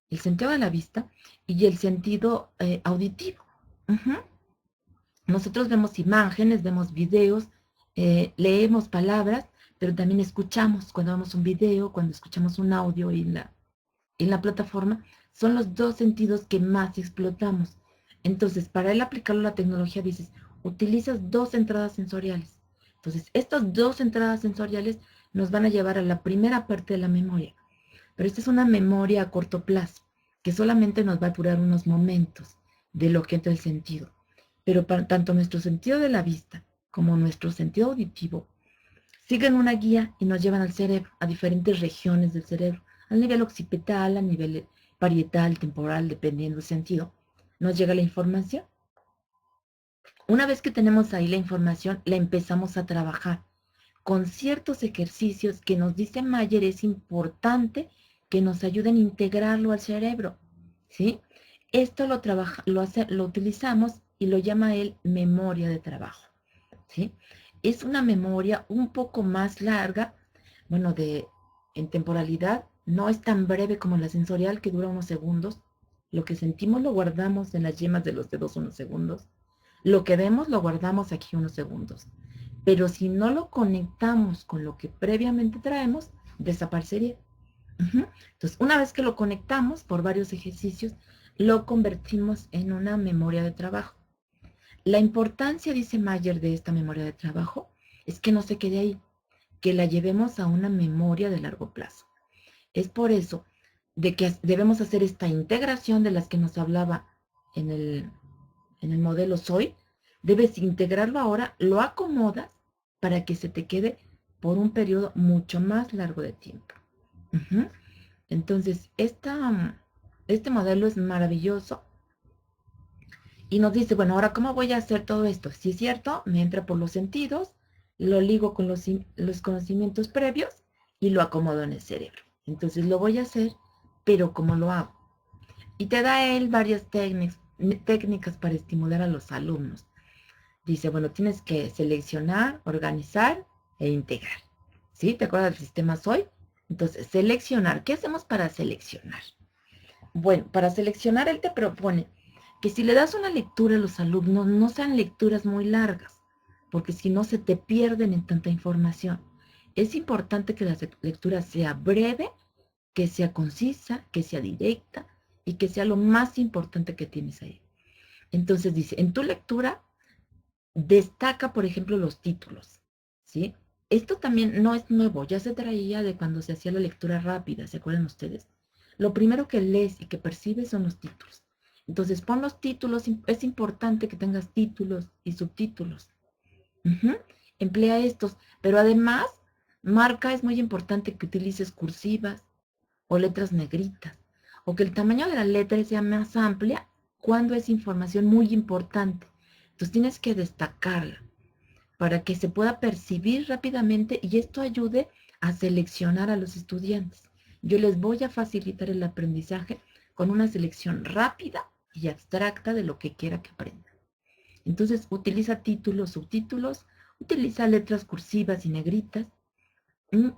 el sentido de la vista y el sentido auditivo. Uh-huh. Nosotros vemos imágenes, vemos videos, leemos palabras, pero también escuchamos cuando vemos un video, cuando escuchamos un audio en la plataforma, son los dos sentidos que más explotamos. Entonces, para él aplicarlo a la tecnología, dices, utilizas dos entradas sensoriales. Entonces, estas dos entradas sensoriales nos van a llevar a la primera parte de la memoria. Pero esta es una memoria a corto plazo, que solamente nos va a durar unos momentos de lo que entra el sentido. Pero tanto nuestro sentido de la vista como nuestro sentido auditivo siguen una guía y nos llevan al cerebro, a diferentes regiones del cerebro, al nivel occipital, a nivel parietal, temporal, dependiendo del sentido. Nos llega la información. Una vez que tenemos ahí la información, la empezamos a trabajar con ciertos ejercicios que nos dice Mayer es importante que nos ayuden a integrarlo al cerebro, ¿sí? Esto lo utilizamos y lo llama él memoria de trabajo, ¿sí? Es una memoria un poco más larga, bueno, en temporalidad, no es tan breve como la sensorial que dura unos segundos. Lo que sentimos lo guardamos en las yemas de los dedos unos segundos. Lo que vemos lo guardamos aquí unos segundos. Pero si no lo conectamos con lo que previamente traemos, desaparecería. Entonces, una vez que lo conectamos por varios ejercicios, lo convertimos en una memoria de trabajo. La importancia, dice Mayer, de esta memoria de trabajo es que no se quede ahí, que la llevemos a una memoria de largo plazo. Es por eso de que debemos hacer esta integración de las que nos hablaba en el modelo SOI. Debes integrarlo ahora, lo acomodas para que se te quede por un periodo mucho más largo de tiempo. Entonces, este modelo es maravilloso y nos dice, bueno, ahora, ¿cómo voy a hacer todo esto? Si es cierto, me entra por los sentidos, lo ligo con los conocimientos previos y lo acomodo en el cerebro. Entonces lo voy a hacer, pero ¿cómo lo hago? Y te da él varias técnicas para estimular a los alumnos. Dice, bueno, tienes que seleccionar, organizar e integrar. ¿Sí? ¿Te acuerdas del sistema SOI? Entonces, seleccionar. ¿Qué hacemos para seleccionar? Bueno, para seleccionar él te propone que si le das una lectura a los alumnos, no sean lecturas muy largas, porque si no se te pierden en tanta información. Es importante que la lectura sea breve, que sea concisa, que sea directa y que sea lo más importante que tienes ahí. Entonces dice, en tu lectura destaca, por ejemplo, los títulos, ¿sí? Esto también no es nuevo, ya se traía de cuando se hacía la lectura rápida, ¿se acuerdan ustedes? Lo primero que lees y que percibes son los títulos. Entonces pon los títulos, es importante que tengas títulos y subtítulos. Emplea estos, pero además, marca, es muy importante que utilices cursivas o letras negritas, o que el tamaño de la letra sea más amplia cuando es información muy importante. Entonces tienes que destacarla para que se pueda percibir rápidamente y esto ayude a seleccionar a los estudiantes. Yo les voy a facilitar el aprendizaje con una selección rápida y abstracta de lo que quiera que aprendan. Entonces utiliza títulos, subtítulos, utiliza letras cursivas y negritas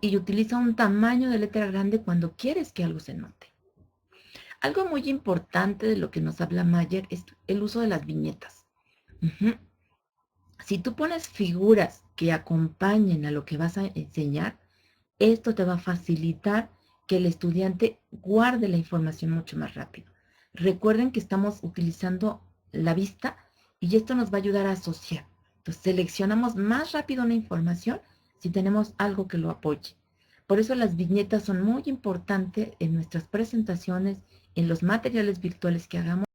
y utiliza un tamaño de letra grande cuando quieres que algo se note. Algo muy importante de lo que nos habla Mayer es el uso de las viñetas. Si tú pones figuras que acompañen a lo que vas a enseñar, esto te va a facilitar que el estudiante guarde la información mucho más rápido. Recuerden que estamos utilizando la vista y esto nos va a ayudar a asociar. Entonces seleccionamos más rápido una información si tenemos algo que lo apoye. Por eso las viñetas son muy importantes en nuestras presentaciones, en los materiales virtuales que hagamos,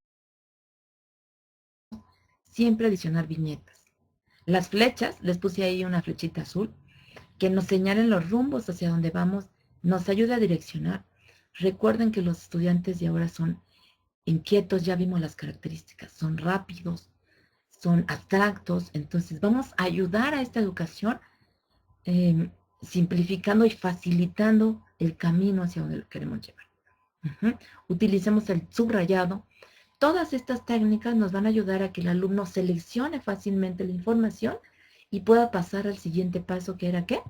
siempre adicionar viñetas. Las flechas, les puse ahí una flechita azul, que nos señalen los rumbos hacia donde vamos, nos ayuda a direccionar. Recuerden que los estudiantes de ahora son inquietos, ya vimos las características, son rápidos, son abstractos, entonces vamos a ayudar a esta educación simplificando y facilitando el camino hacia donde lo queremos llevar. Utilicemos el subrayado. Todas estas técnicas nos van a ayudar a que el alumno seleccione fácilmente la información y pueda pasar al siguiente paso, que era ¿qué?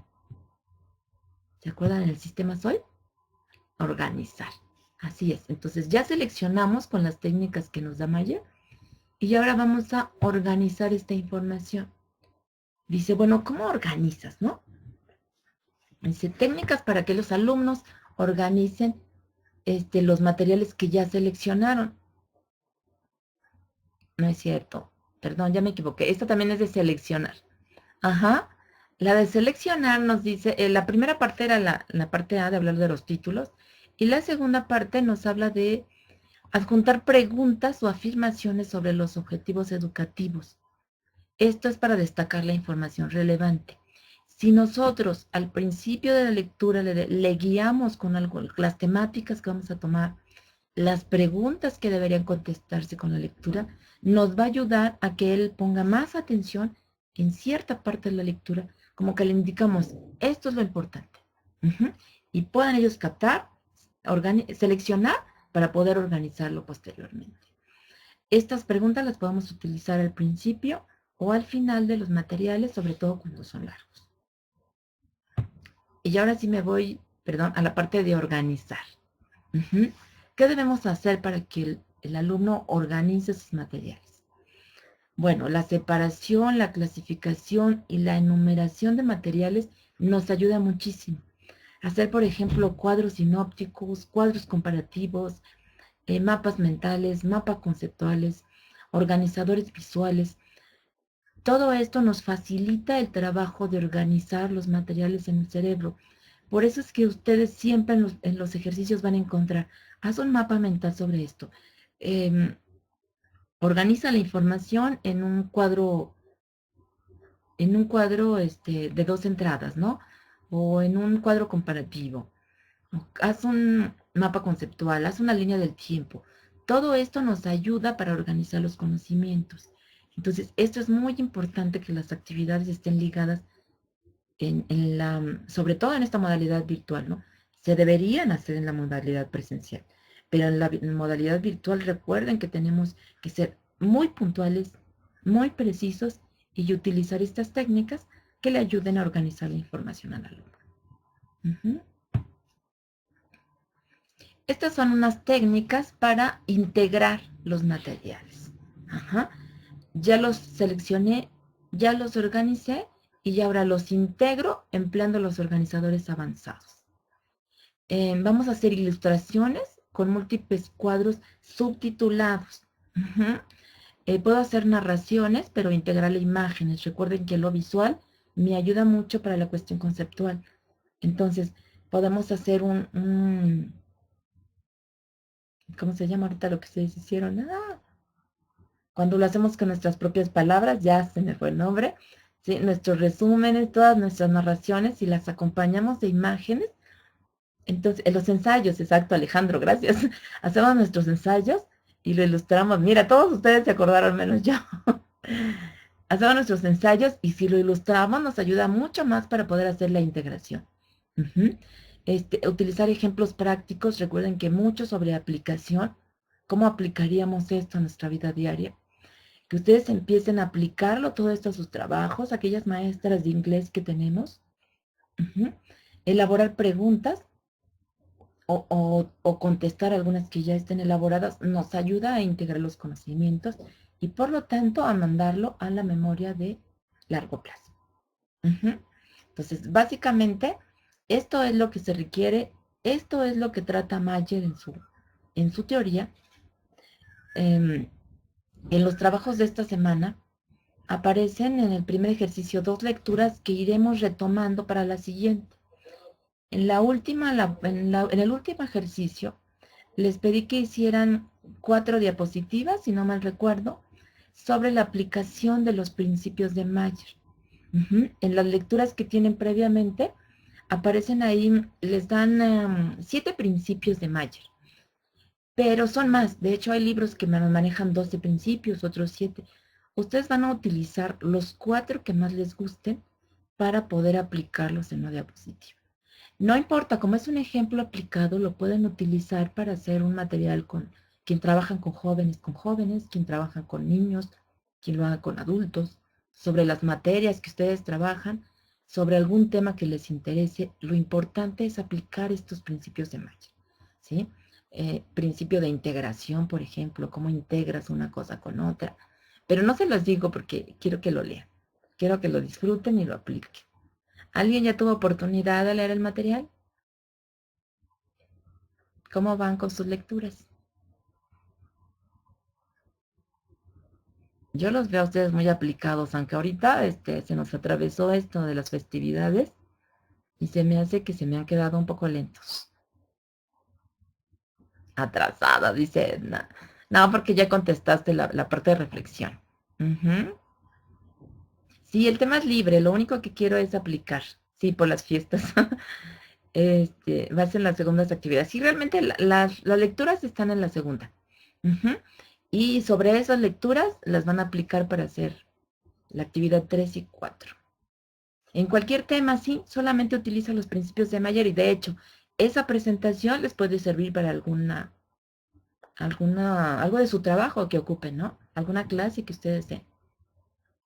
¿Se acuerdan en el sistema SOI? Organizar. Así es. Entonces ya seleccionamos con las técnicas que nos da Mayer y ahora vamos a organizar esta información. Dice, bueno, ¿cómo organizas, no? Dice, técnicas para que los alumnos organicen los materiales que ya seleccionaron. No es cierto. Perdón, ya me equivoqué. Esta también es de seleccionar. Ajá. La de seleccionar nos dice, la primera parte era la parte A de hablar de los títulos y la segunda parte nos habla de adjuntar preguntas o afirmaciones sobre los objetivos educativos. Esto es para destacar la información relevante. Si nosotros al principio de la lectura le guiamos con algo, las temáticas que vamos a tomar, las preguntas que deberían contestarse con la lectura, nos va a ayudar a que él ponga más atención en cierta parte de la lectura, como que le indicamos, esto es lo importante. Y puedan ellos captar, seleccionar para poder organizarlo posteriormente. Estas preguntas las podemos utilizar al principio o al final de los materiales, sobre todo cuando son largos. Y ahora sí me voy, perdón, a la parte de organizar. ¿Qué debemos hacer para que el alumno organice sus materiales? Bueno, la separación, la clasificación y la enumeración de materiales nos ayuda muchísimo. Hacer, por ejemplo, cuadros sinópticos, cuadros comparativos, mapas mentales, mapas conceptuales, organizadores visuales. Todo esto nos facilita el trabajo de organizar los materiales en el cerebro. Por eso es que ustedes siempre en los ejercicios van a encontrar, haz un mapa mental sobre esto. Organiza la información en un cuadro de 2 entradas, ¿no? O en un cuadro comparativo. Haz un mapa conceptual, haz una línea del tiempo. Todo esto nos ayuda para organizar los conocimientos. Entonces, esto es muy importante que las actividades estén ligadas sobre todo en esta modalidad virtual, ¿no? Se deberían hacer en la modalidad presencial, pero en la modalidad virtual recuerden que tenemos que ser muy puntuales, muy precisos y utilizar estas técnicas que le ayuden a organizar la información al alumno. Estas son unas técnicas para integrar los materiales. Ya los seleccioné, ya los organicé y ahora los integro empleando los organizadores avanzados. Vamos a hacer ilustraciones con múltiples cuadros subtitulados. Puedo hacer narraciones, pero integrarle imágenes. Recuerden que lo visual me ayuda mucho para la cuestión conceptual. Entonces, podemos hacer ¿cómo se llama ahorita lo que ustedes hicieron? Cuando lo hacemos con nuestras propias palabras, ya se me fue el nombre. ¿Sí? Nuestros resúmenes, todas nuestras narraciones, y las acompañamos de imágenes. Entonces, en los ensayos, exacto, Alejandro, gracias. Hacemos nuestros ensayos y lo ilustramos. Mira, todos ustedes se acordaron, menos yo. Hacemos nuestros ensayos y si lo ilustramos nos ayuda mucho más para poder hacer la integración. Utilizar ejemplos prácticos. Recuerden que mucho sobre aplicación. ¿Cómo aplicaríamos esto a nuestra vida diaria? Que ustedes empiecen a aplicarlo todo esto a sus trabajos, aquellas maestras de inglés que tenemos. Elaborar preguntas o contestar algunas que ya estén elaboradas nos ayuda a integrar los conocimientos y por lo tanto a mandarlo a la memoria de largo plazo. Entonces, básicamente, esto es lo que se requiere, esto es lo que trata Mayer en su teoría. En los trabajos de esta semana aparecen en el primer ejercicio 2 lecturas que iremos retomando para la siguiente. En el último ejercicio les pedí que hicieran 4 diapositivas, si no mal recuerdo, sobre la aplicación de los principios de Mayer. En las lecturas que tienen previamente, aparecen ahí, les dan 7 principios de Mayer, pero son más. De hecho, hay libros que manejan 12 principios, otros 7. Ustedes van a utilizar los 4 que más les gusten para poder aplicarlos en la diapositiva. No importa, como es un ejemplo aplicado, lo pueden utilizar para hacer un material con quien trabajan con jóvenes, quien trabajan con niños, quien lo haga con adultos, sobre las materias que ustedes trabajan, sobre algún tema que les interese. Lo importante es aplicar estos principios de Mayer, ¿sí? Principio de integración, por ejemplo, cómo integras una cosa con otra. Pero no se los digo porque quiero que lo lean, quiero que lo disfruten y lo apliquen. ¿Alguien ya tuvo oportunidad de leer el material? ¿Cómo van con sus lecturas? Yo los veo a ustedes muy aplicados, aunque ahorita se nos atravesó esto de las festividades y se me hace que se me han quedado un poco lentos. Atrasada, dice. No, no, porque ya contestaste la parte de reflexión. Ujú. Sí, el tema es libre, lo único que quiero es aplicar. Sí, por las fiestas. Va a ser las segundas actividades. Sí, realmente las lecturas están en la segunda. Ujú. Y sobre esas lecturas las van a aplicar para hacer la actividad 3 y 4. En cualquier tema, sí, solamente utiliza los principios de Mayer y de hecho, esa presentación les puede servir para algo de su trabajo que ocupen, ¿no? Alguna clase que ustedes den.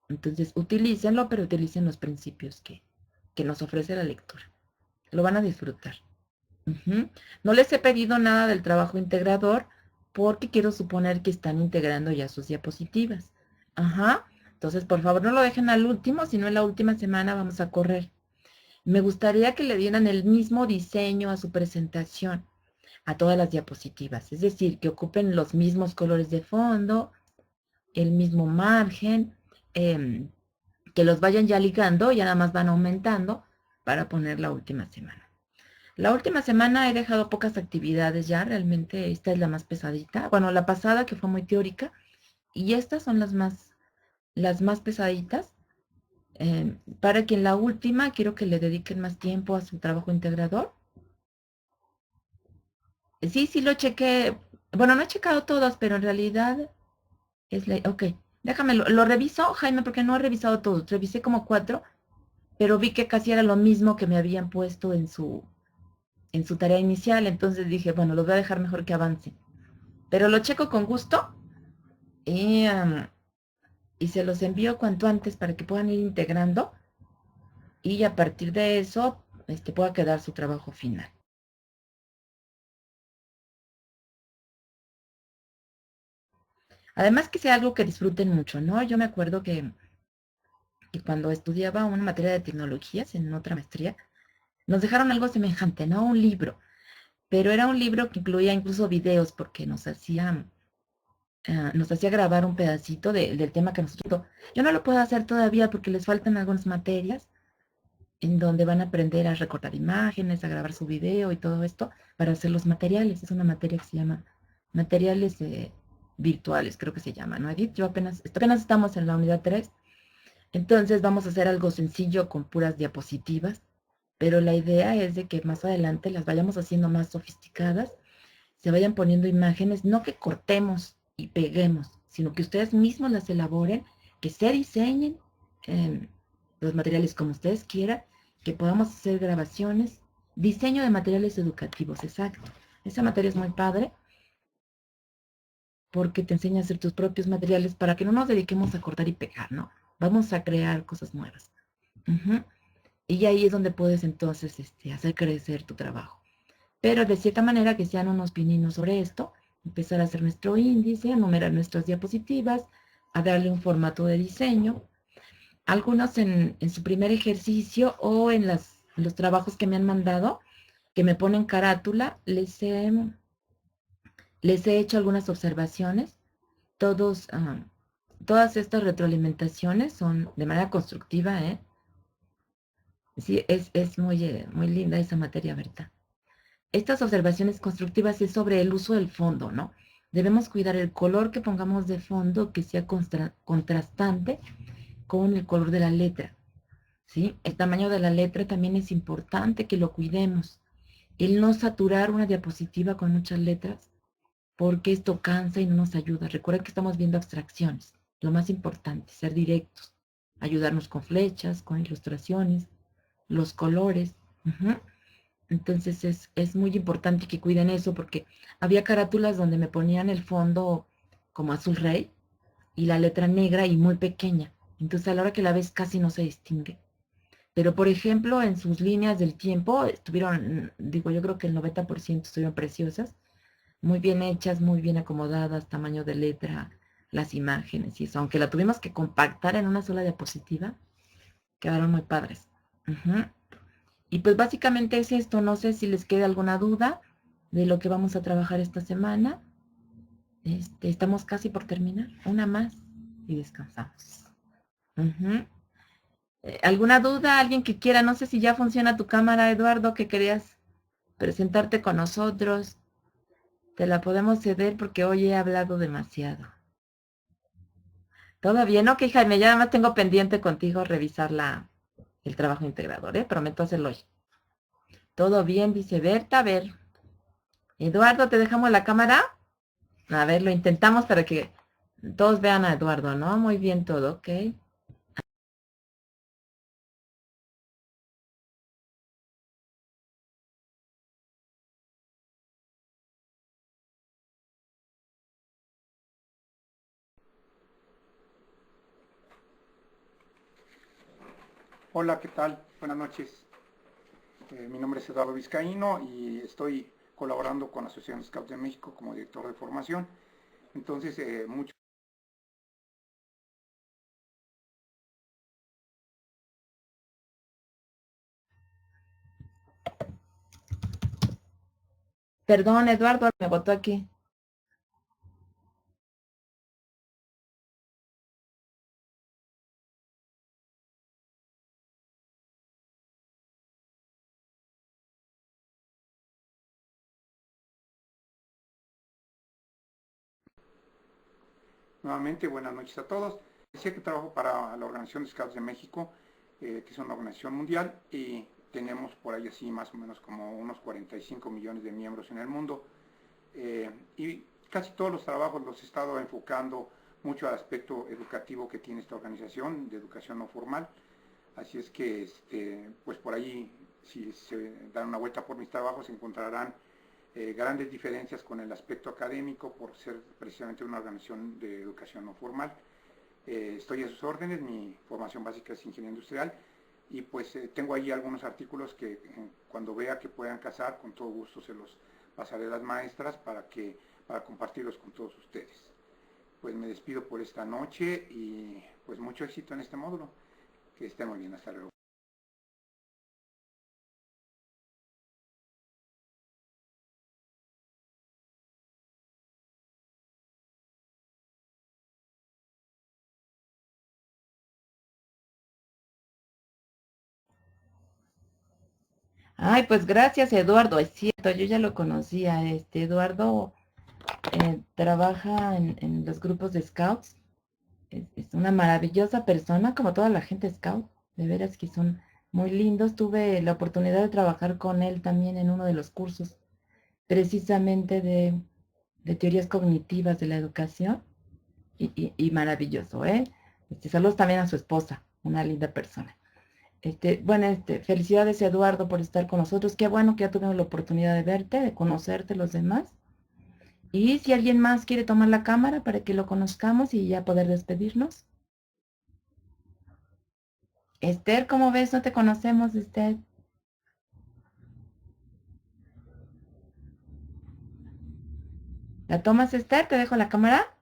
Entonces, utilícenlo, pero utilicen los principios que nos ofrece la lectura. Lo van a disfrutar. Ujú. No les he pedido nada del trabajo integrador porque quiero suponer que están integrando ya sus diapositivas. Ajá. Entonces, por favor, no lo dejen al último, sino en la última semana vamos a correr. Me gustaría que le dieran el mismo diseño a su presentación, a todas las diapositivas. Es decir, que ocupen los mismos colores de fondo, el mismo margen, em, que los vayan ya ligando, ya nada más van aumentando para poner la última semana. La última semana he dejado pocas actividades ya, realmente esta es la más pesadita. Bueno, la pasada que fue muy teórica y estas son las más pesaditas. Para que en la última quiero que le dediquen más tiempo a su trabajo integrador. Sí, sí lo chequé. Bueno, no he checado todas, pero en realidad es la... Ok, déjame, lo reviso, Jaime, porque no he revisado todos. Revisé como 4, pero vi que casi era lo mismo que me habían puesto en su tarea inicial. Entonces dije, bueno, los voy a dejar mejor que avance. Pero lo checo con gusto y se los envío cuanto antes para que puedan ir integrando y a partir de eso pueda quedar su trabajo final. Además que sea algo que disfruten mucho, ¿no? Yo me acuerdo que cuando estudiaba una materia de tecnologías en otra maestría, nos dejaron algo semejante, ¿no? Un libro, pero era un libro que incluía incluso videos porque nos hacía grabar un pedacito del tema que nosotros... Yo no lo puedo hacer todavía porque les faltan algunas materias en donde van a aprender a recortar imágenes, a grabar su video y todo esto para hacer los materiales. Es una materia que se llama materiales virtuales, creo que se llama, ¿no, Edith? Yo apenas estamos en la unidad 3. Entonces vamos a hacer algo sencillo con puras diapositivas, pero la idea es de que más adelante las vayamos haciendo más sofisticadas, se vayan poniendo imágenes, no que cortemos y peguemos, sino que ustedes mismos las elaboren, que se diseñen eh, los materiales como ustedes quieran, que podamos hacer grabaciones, diseño de materiales educativos, exacto. Esa materia es muy padre porque te enseña a hacer tus propios materiales para que no nos dediquemos a cortar y pegar, ¿no? Vamos a crear cosas nuevas. Ujú. Y ahí es donde puedes entonces hacer crecer tu trabajo. Pero de cierta manera que sean unos pininos sobre esto, empezar a hacer nuestro índice, a numerar nuestras diapositivas, a darle un formato de diseño. Algunos en su primer ejercicio o en los trabajos que me han mandado, que me ponen carátula, les he hecho algunas observaciones todos, todas estas retroalimentaciones son de manera constructiva, ¿eh? Sí, es muy, muy linda esa materia, Berta. Estas observaciones constructivas es sobre el uso del fondo, ¿no? Debemos cuidar el color que pongamos de fondo que sea contrastante con el color de la letra, ¿sí? El tamaño de la letra también es importante que lo cuidemos. El no saturar una diapositiva con muchas letras, porque esto cansa y no nos ayuda. Recuerda que estamos viendo abstracciones. Lo más importante, ser directos, ayudarnos con flechas, con ilustraciones, los colores. Ujú. Entonces es muy importante que cuiden eso porque había carátulas donde me ponían el fondo como azul rey y la letra negra y muy pequeña. Entonces a la hora que la ves casi no se distingue. Pero por ejemplo en sus líneas del tiempo estuvieron, digo yo creo que el 90% estuvieron preciosas, muy bien hechas, muy bien acomodadas, tamaño de letra, las imágenes y eso. Aunque la tuvimos que compactar en una sola diapositiva, quedaron muy padres. Ujú. Y pues básicamente es esto, no sé si les queda alguna duda de lo que vamos a trabajar esta semana. Estamos casi por terminar, una más y descansamos. Ujú. ¿Alguna duda? ¿Alguien que quiera? No sé si ya funciona tu cámara, Eduardo, que querías presentarte con nosotros. Te la podemos ceder porque hoy he hablado demasiado. Todo bien, ok, Jaime, ya nada más tengo pendiente contigo revisar el trabajo integrador, ¿eh? Prometo hacerlo hoy. Todo bien, dice Berta. A ver, Eduardo, ¿te dejamos la cámara? A ver, lo intentamos para que todos vean a Eduardo, ¿no? Muy bien todo, ok. Hola, ¿qué tal? Buenas noches. Mi nombre es Eduardo Vizcaíno y estoy colaborando con la Asociación Scouts de México como director de formación. Entonces, mucho. Perdón, Eduardo, me botó aquí. Nuevamente, buenas noches a todos. Decía que trabajo para la Organización de Scouts de México, que es una organización mundial y tenemos por ahí así más o menos como unos 45 millones de miembros en el mundo. Y casi todos los trabajos los he estado enfocando mucho al aspecto educativo que tiene esta organización, de educación no formal. Así es que, pues por ahí, si se dan una vuelta por mis trabajos, encontrarán grandes diferencias con el aspecto académico por ser precisamente una organización de educación no formal. Estoy a sus órdenes, mi formación básica es ingeniería industrial y pues tengo ahí algunos artículos que cuando vea que puedan casar, con todo gusto se los pasaré a las maestras para compartirlos con todos ustedes. Pues me despido por esta noche y pues mucho éxito en este módulo. Que estén muy bien, hasta luego. Ay, pues gracias, Eduardo. Es cierto, yo ya lo conocía. Eduardo trabaja en los grupos de scouts. Es una maravillosa persona, como toda la gente scout. De veras que son muy lindos. Tuve la oportunidad de trabajar con él también en uno de los cursos, precisamente de teorías cognitivas de la educación. Y maravilloso, ¿eh? Saludos también a su esposa, una linda persona. Bueno, felicidades Eduardo por estar con nosotros. Qué bueno que ya tuvimos la oportunidad de verte, de conocerte los demás. Y si alguien más quiere tomar la cámara para que lo conozcamos y ya poder despedirnos. Esther, ¿cómo ves? No te conocemos, Esther. ¿La tomas, Esther? ¿Te dejo la cámara?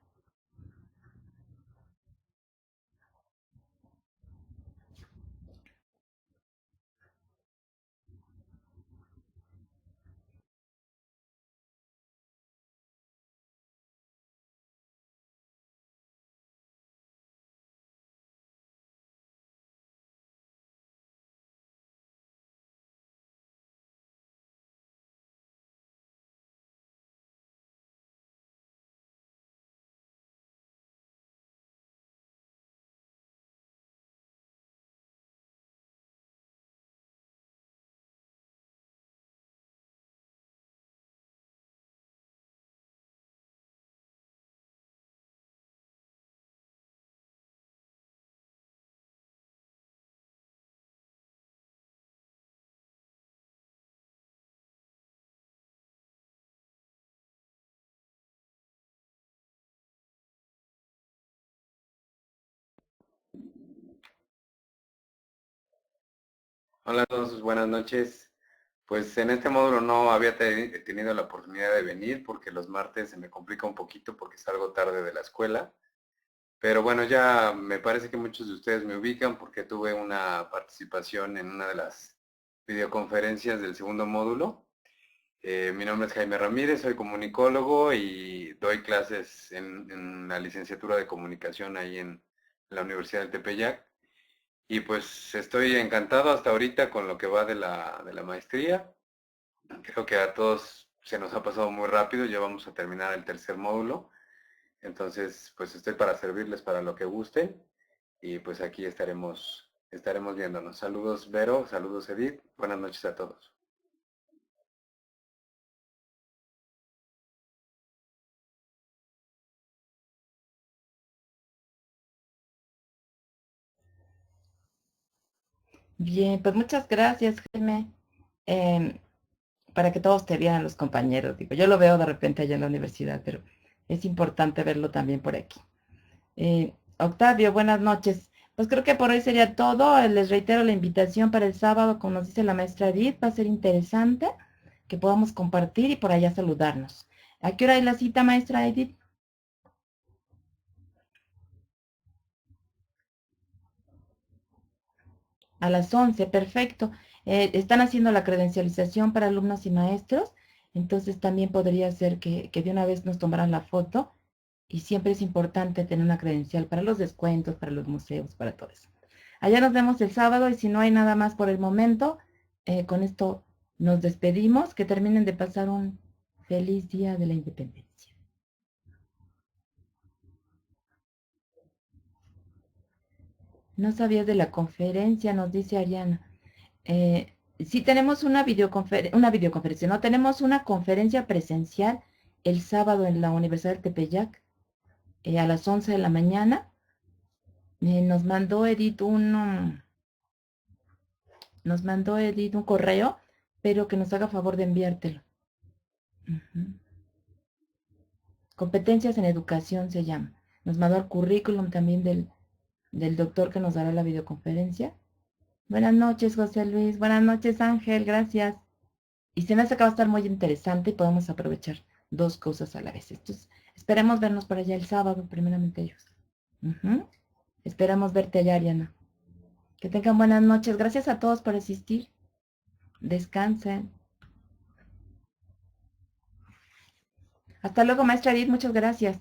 Hola a todos, buenas noches. Pues en este módulo no había tenido la oportunidad de venir porque los martes se me complica un poquito porque salgo tarde de la escuela. Pero bueno, ya me parece que muchos de ustedes me ubican porque tuve una participación en una de las videoconferencias del segundo módulo. Mi nombre es Jaime Ramírez, soy comunicólogo y doy clases en la licenciatura de comunicación ahí en la Universidad del Tepeyac. Y pues estoy encantado hasta ahorita con lo que va de la maestría. Creo que a todos se nos ha pasado muy rápido, ya vamos a terminar el tercer módulo. Entonces, pues estoy para servirles para lo que gusten y pues aquí estaremos viéndonos. Saludos Vero, saludos Edith, buenas noches a todos. Bien, pues muchas gracias, Jaime. Em, para que todos te vieran los compañeros. Digo, yo lo veo de repente allá en la universidad, pero es importante verlo también por aquí. Octavio, buenas noches. Pues creo que por hoy sería todo. Les reitero la invitación para el sábado, como nos dice la maestra Edith, va a ser interesante que podamos compartir y por allá saludarnos. ¿A qué hora es la cita, maestra Edith? A las 11, perfecto. Están haciendo la credencialización para alumnos y maestros, entonces también podría ser que de una vez nos tomaran la foto y siempre es importante tener una credencial para los descuentos, para los museos, para todo eso. Allá nos vemos el sábado y si no hay nada más por el momento, con esto nos despedimos. Que terminen de pasar un feliz día de la independencia. No sabías de la conferencia, nos dice Ariana. Sí tenemos una videoconferencia, no tenemos una conferencia presencial el sábado en la Universidad del Tepeyac a las 11 de la mañana. Nos mandó Edith un correo, pero que nos haga favor de enviártelo. Competencias en educación se llama. Nos mandó el currículum también del doctor que nos dará la videoconferencia. Buenas noches, José Luis. Buenas noches, Ángel. Gracias. Y se me hace que va a estar muy interesante y podemos aprovechar dos cosas a la vez. Entonces, esperemos vernos por allá el sábado, primeramente ellos. Esperamos verte allá, Ariana. Que tengan buenas noches. Gracias a todos por asistir. Descansen. Hasta luego, maestra Edith. Muchas gracias.